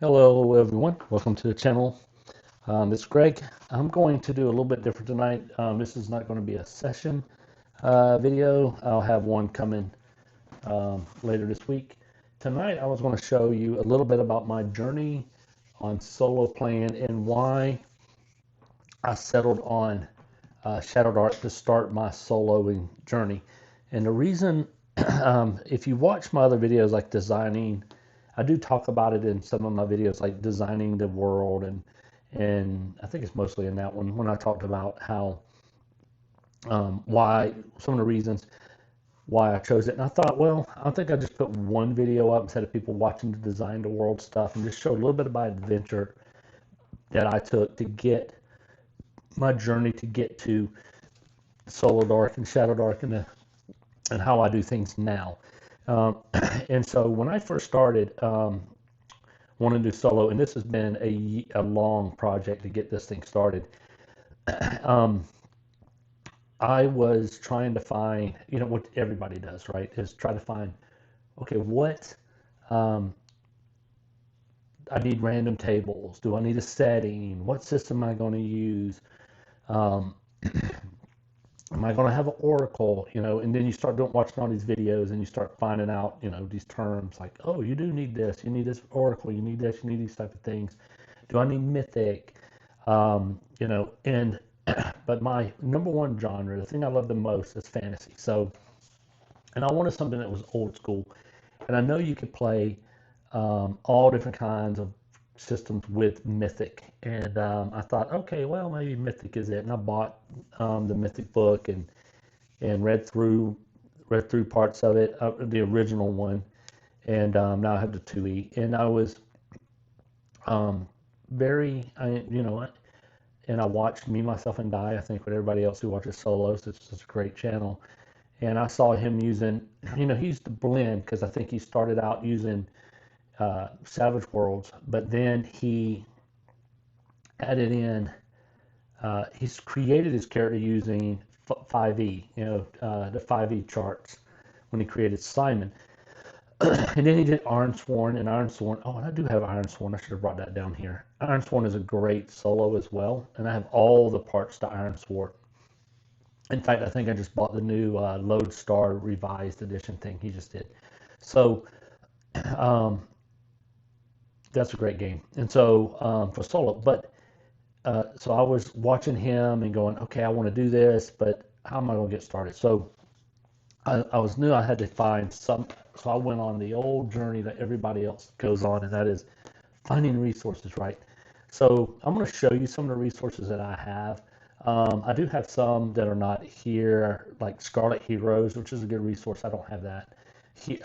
Hello everyone, welcome to the channel. This is Greg. I'm going to do a little bit different tonight. This is not going to be a session video. I'll have one coming later this week. Tonight I was going to show you a little bit about my journey on solo playing and why I settled on ShadowDark to start my soloing journey. And the reason, if you watch my other videos like designing, I do talk about it in some of my videos like designing the world, and I think it's mostly in that one when I talked about how why some of the reasons why I chose it. And I thought, well, I think I just put one video up instead of people watching the design the world stuff and just show a little bit of my adventure that I took to get my journey to get to Solo Dark and Shadow Dark and how I do things now. Um, and so when I first started wanting to do solo, and this has been a long project to get this thing started, um, I was trying to find, what everybody does, right? Is try to find, okay, what um, I need random tables. Do I need a setting? What system am I going to use? Um, am I going to have an oracle? And then you start watching all these videos and you start finding out, these terms like, oh, you do need this. You need this oracle. You need this. You need these type of things. Do I need mythic? And but my number one genre, the thing I love the most, is fantasy. So, and I wanted something that was old school. And I know you could play all different kinds of systems with Mythic. And I thought, okay, well, maybe Mythic is it. And I bought the Mythic book and read through parts of it, the original one. And now I have the 2E. And I was um, and I watched Me, Myself, and Die, I think, with everybody else who watches solos. It's just a great channel. And I saw him using, he used to blend because I think he started out using Savage Worlds, but then he added in, he's created his character using 5e, the 5e charts when he created Simon. And then he did Ironsworn and Ironsworn. Oh, and I do have Ironsworn. I should have brought that down here. Ironsworn is a great solo as well, and I have all the parts to Ironsworn. In fact, I think I just bought the new Lodestar revised edition thing he just did. So um, that's a great game. And so for solo, but so I was watching him and going, okay, I want to do this, but how am I going to get started? So I was knew I had to find some. So I went on the old journey that everybody else goes on, and that is finding resources, right? So I'm going to show you some of the resources that I have. I do have some that are not here, like Scarlet Heroes, which is a good resource. I don't have that.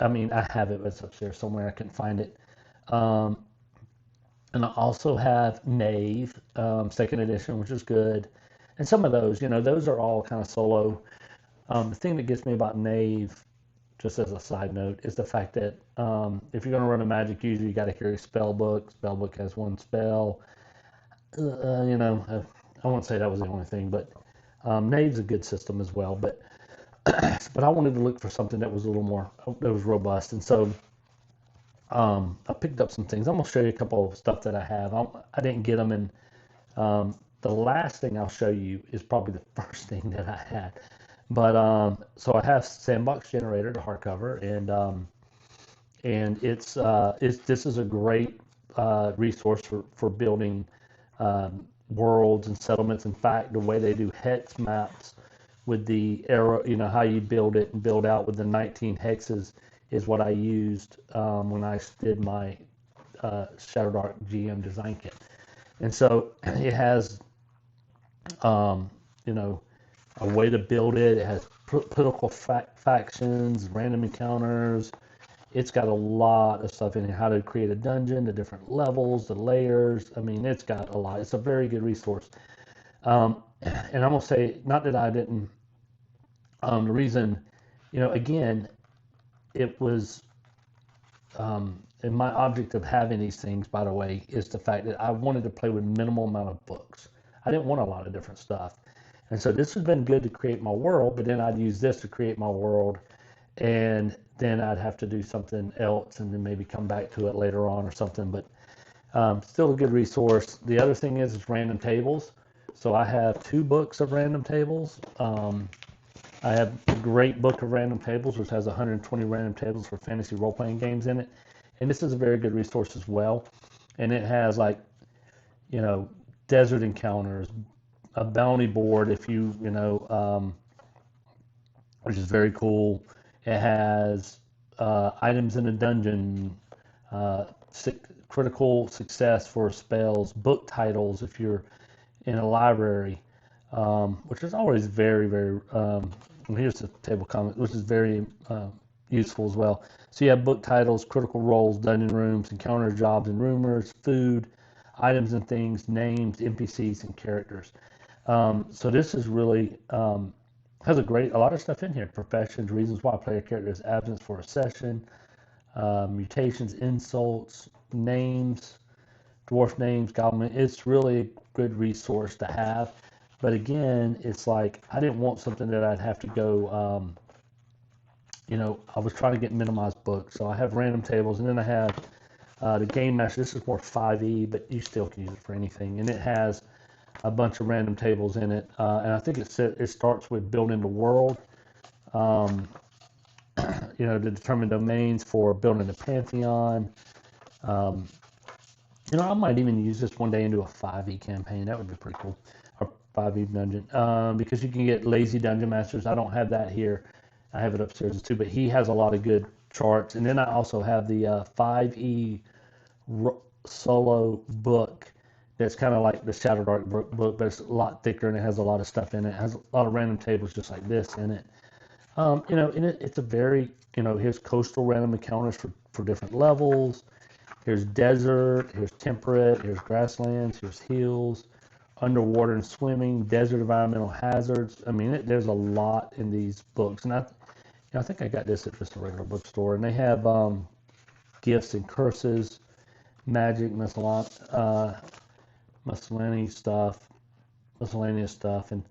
I mean, I have it, but it's upstairs somewhere. I can find it. Um, and I also have Knave, second edition, which is good. And some of those, those are all kind of solo. The thing that gets me about Knave, just as a side note, is the fact that if you're going to run a magic user, you got to carry Spellbook. Spellbook has one spell. I won't say that was the only thing, but Knave's a good system as well. But but I wanted to look for something that was a little more that was robust, and so I picked up some things. I'm gonna show you a couple of stuff that I have. I didn't get them, and the last thing I'll show you is probably the first thing that I had. But so I have Sandbox Generator, the hardcover, and it's this is a great resource for building worlds and settlements. In fact, the way they do hex maps with the arrow, how you build it and build out with the 19 hexes is what I used when I did my ShadowDark GM design kit. And so it has, you know, a way to build it. It has political factions, random encounters. It's got a lot of stuff in here. How to create a dungeon, the different levels, the layers. I mean, it's got a lot. It's a very good resource. And I'm gonna say, not that I didn't. The reason, again, it was, and my object of having these things, by the way, is the fact that I wanted to play with minimal amount of books. I didn't want a lot of different stuff. And so this has been good to create my world, but then I'd use this to create my world, and then I'd have to do something else and then maybe come back to it later on or something. But Still a good resource. The other thing is random tables. So I have 2 books of random tables. I have a great book of random tables, which has 120 random tables for fantasy role-playing games in it. And this is a very good resource as well. And it has like, you know, desert encounters, a bounty board if you, which is very cool. It has items in a dungeon, uh, critical success for spells, book titles if you're in a library, which is always very, very, and here's the table comment, which is very useful as well. So you have book titles, critical roles, dungeon rooms, encounter jobs and rumors, food, items and things, names, NPCs, and characters. So this is really, has a lot of stuff in here. Professions, reasons why a player character is absent for a session, mutations, insults, names, dwarf names, goblin. It's really a good resource to have. But again, it's like I didn't want something that I'd have to go, I was trying to get minimized books. So I have random tables, and then I have the Game Master. This is more 5e, but you still can use it for anything. And it has a bunch of random tables in it. And I think it starts with building the world, to determine domains for building the Pantheon. I might even use this one day and do a 5e campaign. That would be pretty cool. Or 5e dungeon. Because you can get lazy dungeon masters. I don't have that here. I have it upstairs too, but he has a lot of good charts. And then I also have the 5e solo book that's kind of like the ShadowDark book, but it's a lot thicker and it has a lot of stuff in it. It has a lot of random tables just like this in it. And it's a very, here's coastal random encounters for different levels. Here's desert, here's temperate, here's grasslands, here's hills, underwater and swimming, desert environmental hazards. I mean, there's a lot in these books. And I think I got this at just a regular bookstore. And they have gifts and curses, magic, miscellaneous stuff. And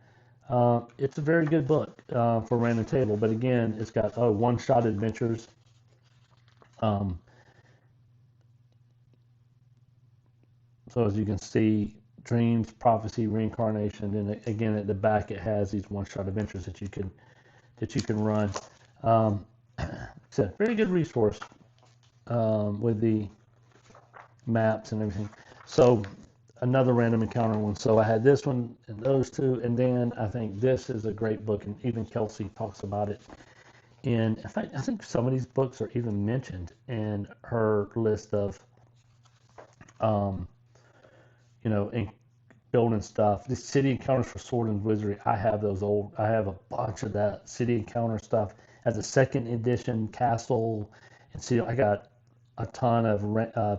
it's a very good book for random table. But again, it's got one-shot adventures. So as you can see, dreams, prophecy, reincarnation, and again at the back it has these one-shot adventures that you can run. It's a very good resource with the maps and everything. So another random encounter one. So I had this one and those two, and then I think this is a great book, and even Kelsey talks about it. And in fact, I think some of these books are even mentioned in her list of in building stuff. The city encounters for sword and wizardry. I have those old. I have a bunch of that city encounter stuff as a second edition castle. And see, I got a ton of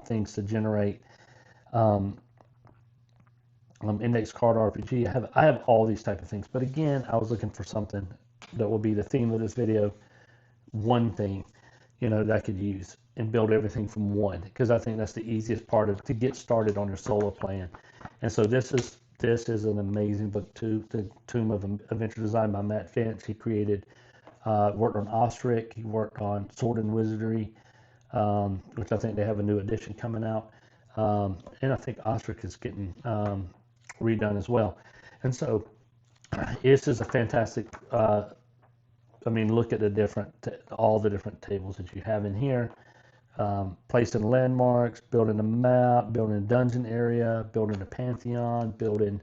things to generate. Index card RPG. I have all these type of things. But again, I was looking for something that will be the theme of this video. One thing, that I could use and build everything from one, because I think that's the easiest part to get started on your solo plan. And so this is an amazing book too. The Tomb of Adventure Design by Matt Finch. He created, worked on Ostrich. He worked on Sword and Wizardry, which I think they have a new edition coming out. And I think Ostrich is getting redone as well. And so this is a fantastic. Look at all the different tables that you have in here. Placing landmarks, building a map, building a dungeon area, building a pantheon, building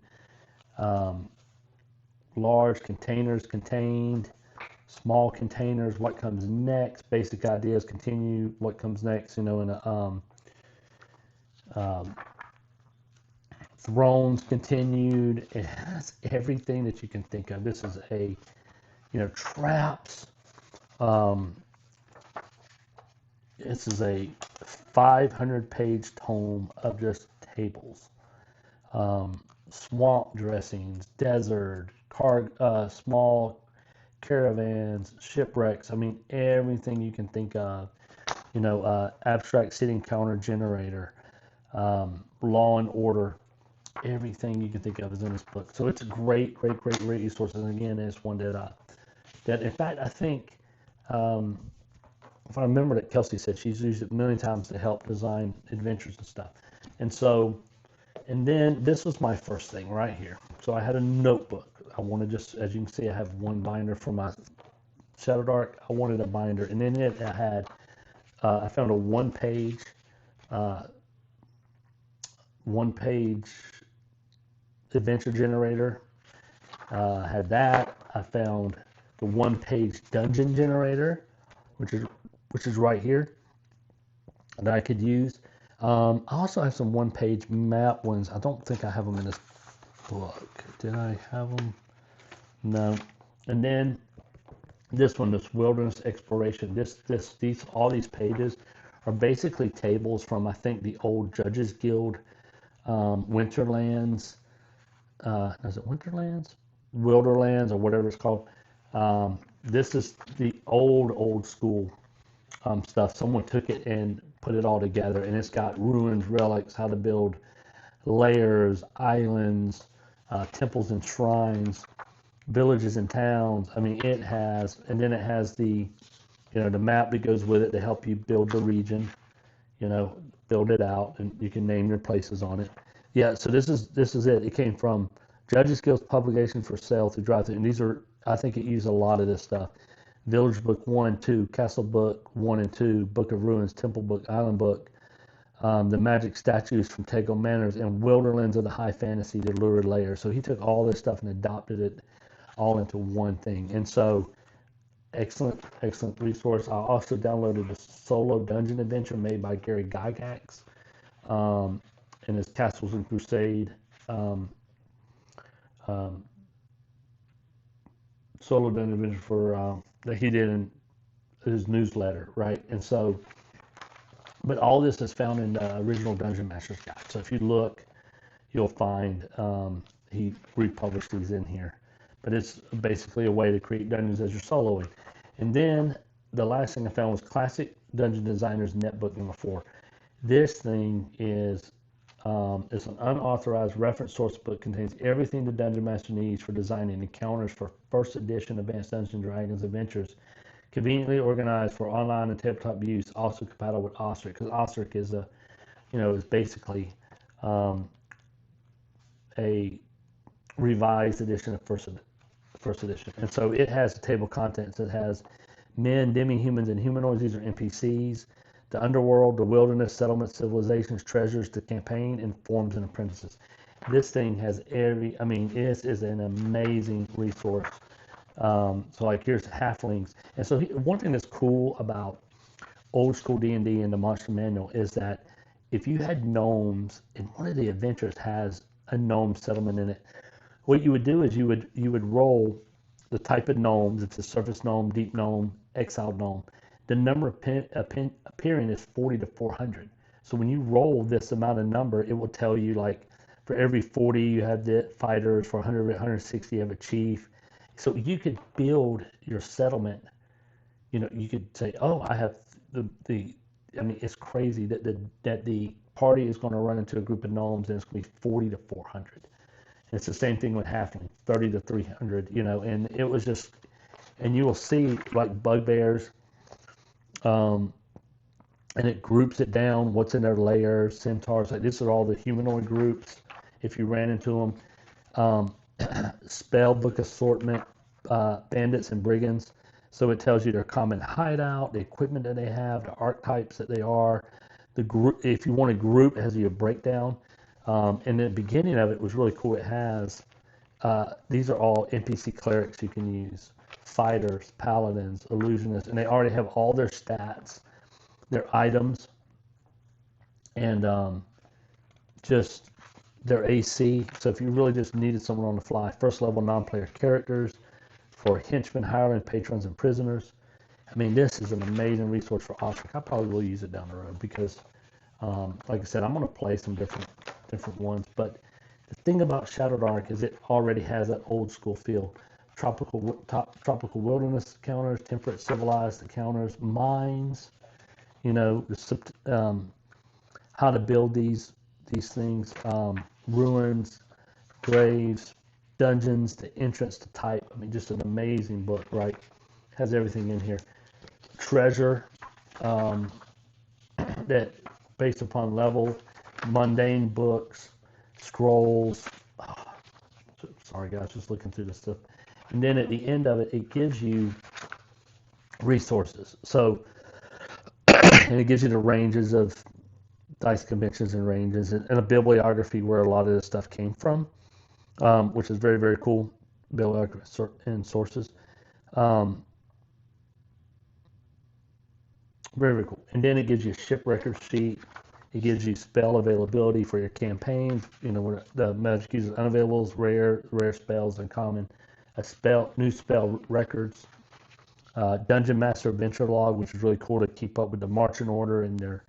large containers contained, small containers, what comes next, basic ideas, continue, what comes next, in a thrones continued. It has everything that you can think of. This is a traps. This is a 500-page tome of just tables, swamp dressings, desert, small caravans, shipwrecks. I mean, everything you can think of. Abstract city encounter generator, law and order. Everything you can think of is in this book. So it's a great resource. And again, it's one that in fact I think. If I remember that Kelsey said she's used it a million times to help design adventures and stuff. And so, and then this was my first thing right here. So I had a notebook. I wanted, just as you can see, I have one binder for my ShadowDark. I wanted a binder, and then it had I found a uh, one page adventure generator. Had that. I found the one page dungeon generator, which is right here, that I could use. I also have some one page map ones. I don't think I have them in this book. Did I have them? No. And then this one, this wilderness exploration. All these pages are basically tables from, I think, the old Judges Guild Winterlands. Is it Winterlands? Wilderlands, or whatever it's called. This is the old school stuff. Someone took it and put it all together, and it's got ruins, relics, how to build layers, islands, temples and shrines, villages and towns. I mean, it has, and then it has the, the map that goes with it to help you build the region, build it out, and you can name your places on it. Yeah, so this is it. It came from Judges Guild's publication for sale through drive-thru, and these are, I think it used a lot of this stuff. Village Book 1 and 2, Castle Book 1 and 2, Book of Ruins, Temple Book, Island Book, the Magic Statues from Tego Manors, and Wilderlands of the High Fantasy, the Lurid Layer. So he took all this stuff and adopted it all into one thing. And so, excellent resource. I also downloaded the solo dungeon adventure made by Gary Gygax, and his Castles and Crusade solo dungeon adventure for that he did in his newsletter, right? And so, but all this is found in the original Dungeon Master's Guide. So if you look, you'll find he republished these in here. But it's basically a way to create dungeons as you're soloing. And then the last thing I found was Classic Dungeon Designers Netbook number 4. This thing is it's an unauthorized reference source book, contains everything the Dungeon Master needs for designing encounters for first edition Advanced Dungeons & Dragons adventures. Conveniently organized for online and tabletop use, also compatible with Ostric, because Ostric is is basically a revised edition of first edition. And so it has the table of contents. It has men, demi-humans, and humanoids. These are NPCs. The underworld, the wilderness, settlements, civilizations, treasures, the campaign, and forms and apprentices. This thing has this is an amazing resource. So like here's halflings. And so one thing that's cool about old school D&D and the Monster Manual is that if you had gnomes, and one of the adventures has a gnome settlement in it, what you would do is you would roll the type of gnomes. It's a surface gnome, deep gnome, exiled gnome. The number appearing is 40 to 400. So when you roll this amount of number, it will tell you, like, for every 40 you have the fighters, for 100, 160 you have a chief. So you could build your settlement. You could say, oh, I have it's crazy that the party is going to run into a group of gnomes, and it's going to be 40 to 400. And it's the same thing with halfling, 30 to 300, and it was just, and you will see like bugbears, and it groups it down, what's in their layers, centaurs, like these are all the humanoid groups, if you ran into them. Spell book assortment, bandits and brigands. So it tells you their common hideout, the equipment that they have, the archetypes that they are. The group, if you want a group, it has you a breakdown. And the beginning of it was really cool. It has these are all NPC clerics you can use, fighters, paladins, illusionists, and they already have all their stats, their items, and just their AC. So if you really just needed someone on the fly, first level non-player characters for henchmen, hireling, patrons, and prisoners. This is an amazing resource for Ostric. I probably will use it down the road because, like I said, I'm going to play some different ones. But the thing about ShadowDark is it already has that old school feel. Tropical wilderness encounters, temperate civilized encounters, mines. How to build these things, ruins, graves, dungeons, the entrance to type. Just an amazing book, right? Has everything in here. Treasure, that based upon level, mundane books, scrolls. Oh, sorry guys, just looking through this stuff. And then at the end of it, it gives you resources. So, and it gives you the ranges of dice conventions and ranges, and a bibliography where a lot of this stuff came from, which is very, very cool. Bibliography and sources. Um, Very, very cool. And then it gives you a ship record sheet. It gives you spell availability for your campaign. You know, where the magic uses unavailables, rare spells, and common. New spell records. Dungeon Master Adventure Log, which is really cool to keep up with the marching order and their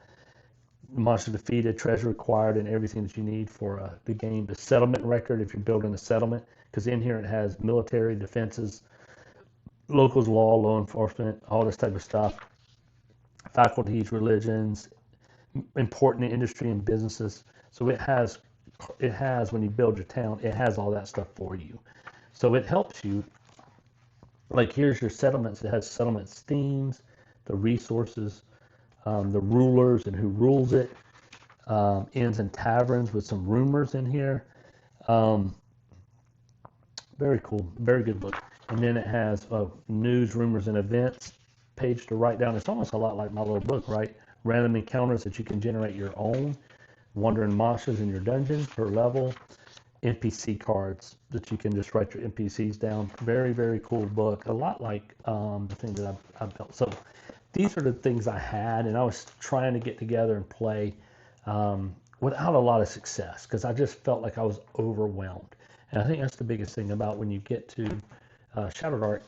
monster defeated, treasure acquired, and everything that you need for the game. The settlement record, if you're building a settlement, because in here it has military, defenses, locals, law enforcement, all this type of stuff. Faculties, religions, important industry and businesses. So it has when you build your town, it has all that stuff for you. So it helps you. Like here's your settlements. It has settlements themes, the resources, the rulers and who rules it, inns and taverns with some rumors in here. Very cool, very good book. And then it has news, rumors, and events page to write down. It's almost a lot like my little book, right? Random encounters that you can generate your own, wandering monsters in your dungeon per level, NPC cards that you can just write your NPCs down. Very, very cool book. A lot like the thing that I've built. So these are the things I had, and I was trying to get together and play without a lot of success because I just felt like I was overwhelmed. And I think that's the biggest thing about when you get to ShadowDark,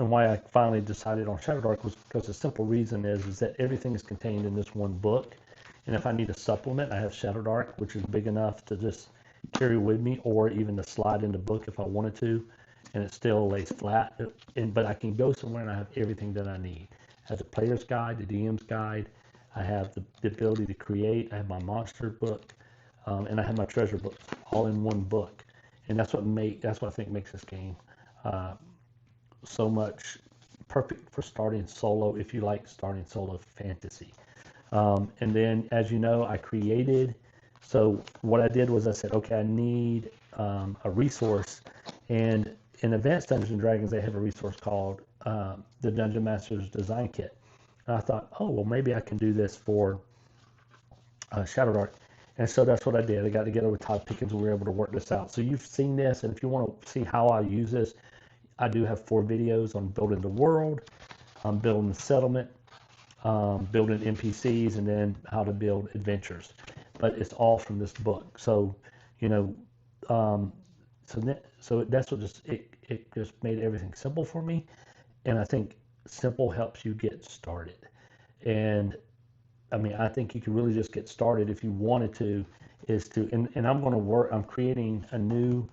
and why I finally decided on ShadowDark was because the simple reason is that everything is contained in this one book. And if I need a supplement, I have ShadowDark, which is big enough to just carry with me, or even to slide in the book if I wanted to, and it still lays flat. But I can go somewhere and I have everything that I need. I have the player's guide, the DM's guide. I have the ability to create. I have my monster book, and I have my treasure books all in one book. And that's what I think makes this game so much perfect for starting solo if you like starting solo fantasy. And then, as you know, I created. So what I did was I said, okay, I need a resource, and in Advanced Dungeons and Dragons they have a resource called the Dungeon Master's Design Kit. And I thought, oh well, maybe I can do this for ShadowDark. And so that's what I did. I got together with Todd Pickens and we were able to work this out. So you've seen this, and if you want to see how I use this, I do have 4 videos on building the world, building the settlement, building NPCs, and then how to build adventures. But it's all from this book. So, you know, so that's what it just made everything simple for me. And I think simple helps you get started. And I mean, I think you can really just get started if you wanted to, and I'm creating a new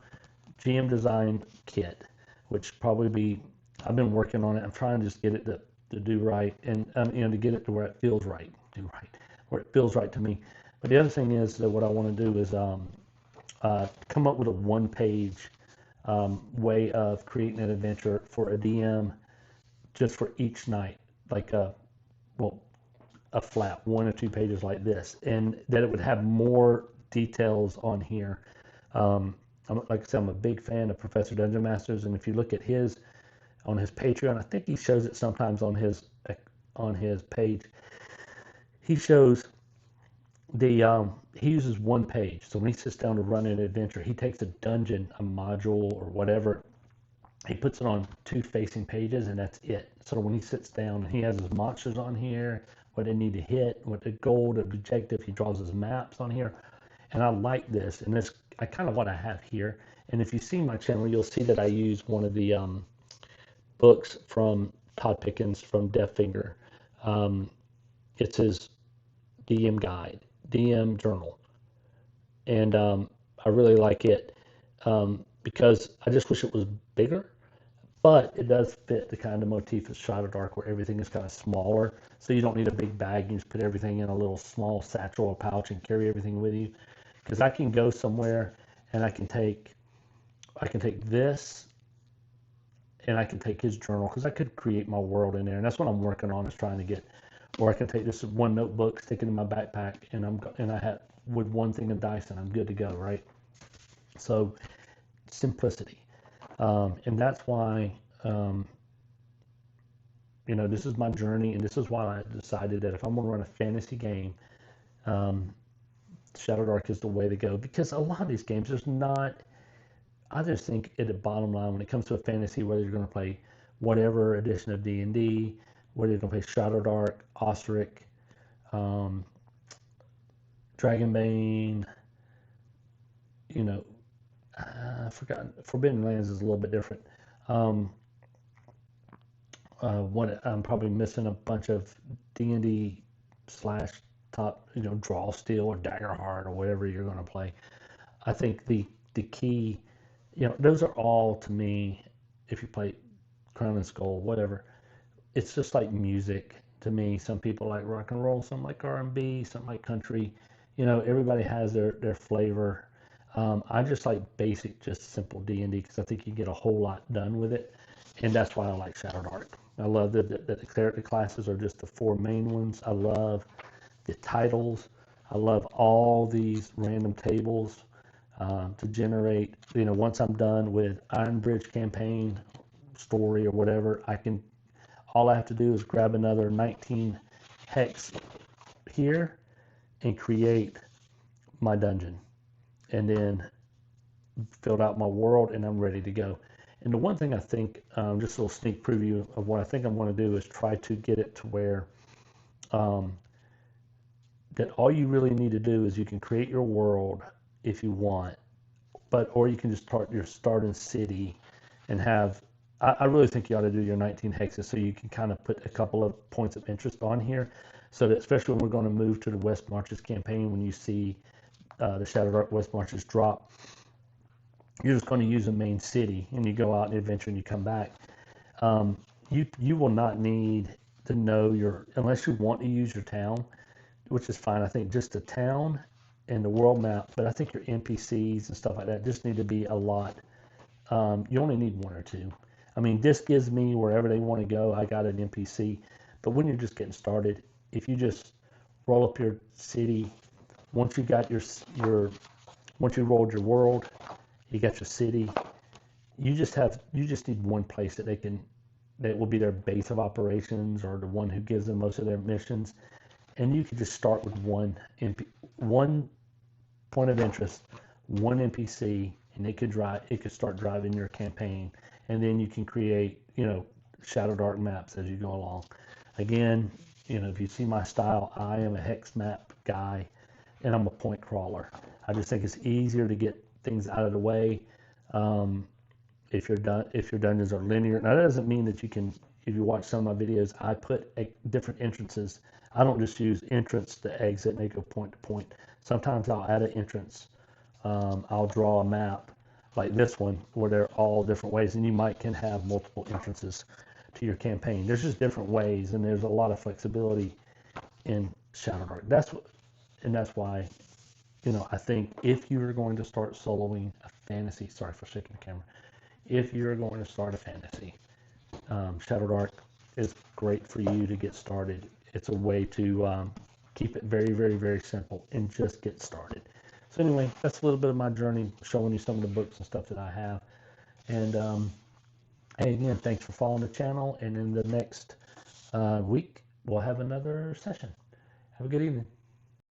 GM design kit, which I've been working on it. I'm trying to just get it to do right, and to get it to where it feels right, where it feels right to me. But the other thing is that what I want to do is come up with a one-page way of creating an adventure for a DM just for each night, like a flat 1 or 2 pages like this, and that it would have more details on here. Like I said, I'm a big fan of Professor Dungeon Masters, and if you look at on his Patreon, I think he shows it sometimes on his page. He shows he uses one page. So when he sits down to run an adventure, he takes a dungeon, a module, or whatever. He puts it on 2 facing pages, and that's it. So when he sits down, and he has his monsters on here, what they need to hit, what the goal, the objective. He draws his maps on here, and I like this. And this, I kind of what I have here. And if you see my channel, you'll see that I use one of the books from Todd Pickens from Death Finger. It's his DM guide, DM journal, and I really like it because I just wish it was bigger. But it does fit the kind of motif of ShadowDark where everything is kind of smaller. So you don't need a big bag. You just put everything in a little small satchel or pouch and carry everything with you. Because I can go somewhere and I can take this and I can take his journal, because I could create my world in there. And that's what I'm working on, is trying to get, or I can take this one notebook, stick it in my backpack, and I have with one thing of dice and I'm good to go, right? So simplicity. And that's why, this is my journey, and this is why I decided that if I'm going to run a fantasy game, ShadowDark is the way to go. Because a lot of these games, I just think at the bottom line, when it comes to a fantasy, whether you're going to play whatever edition of D&D, whether you're going to play ShadowDark, Osric, Dragonbane, I forgot. Forbidden Lands is a little bit different. I'm probably missing a bunch of D&D slash top, Draw Steel or Daggerheart or whatever you're going to play. I think the key, those are all to me. If you play Crown and Skull, whatever, it's just like music to me. Some people like rock and roll, some like R&B, some like country. Everybody has their flavor. I just like basic, just simple D&D because I think you get a whole lot done with it, and that's why I like ShadowDark. I love that the character classes are just the 4 main ones. I love the titles. I love all these random tables to generate. Once I'm done with Iron Bridge campaign story or whatever, all I have to do is grab another 19 hex here and create my dungeon, and then filled out my world, and I'm ready to go. And the one thing I think, just a little sneak preview of what I think I'm going to do is try to get it to where that all you really need to do is you can create your world if you want, or you can just start your starting city and have. I really think you ought to do your 19 hexes so you can kind of put a couple of points of interest on here, so that especially when we're going to move to the West Marches campaign, when you see the ShadowDark West Marches drop, you're just going to use a main city, and you go out and adventure, and you come back. You will not need to know unless you want to use your town, which is fine. I think just the town and the world map, but I think your NPCs and stuff like that just need to be a lot. You only need 1 or 2. I mean, this gives me wherever they want to go. I got an NPC, but when you're just getting started, if you just roll up your city, once you got once you rolled your world, you got your city. You just need one place that will be their base of operations, or the one who gives them most of their missions, and you can just start with one point of interest, one NPC, and it could start driving your campaign, and then you can create ShadowDark maps as you go along. Again, if you see my style, I am a hex map guy, and I'm a point crawler. I just think it's easier to get things out of the way. If your dungeons are linear, now that doesn't mean that you can. If you watch some of my videos, I put different entrances. I don't just use entrance to exit and they go point to point. Sometimes I'll add an entrance. I'll draw a map like this one where they're all different ways, and you can have multiple entrances to your campaign. There's just different ways, and there's a lot of flexibility in ShadowDark. That's why, I think if you're going to start soloing a fantasy, sorry for shaking the camera. If you're going to start a fantasy, ShadowDark is great for you to get started. It's a way to keep it very, very, very simple and just get started. So anyway, that's a little bit of my journey, showing you some of the books and stuff that I have. And hey, again, thanks for following the channel. And in the next week, we'll have another session. Have a good evening.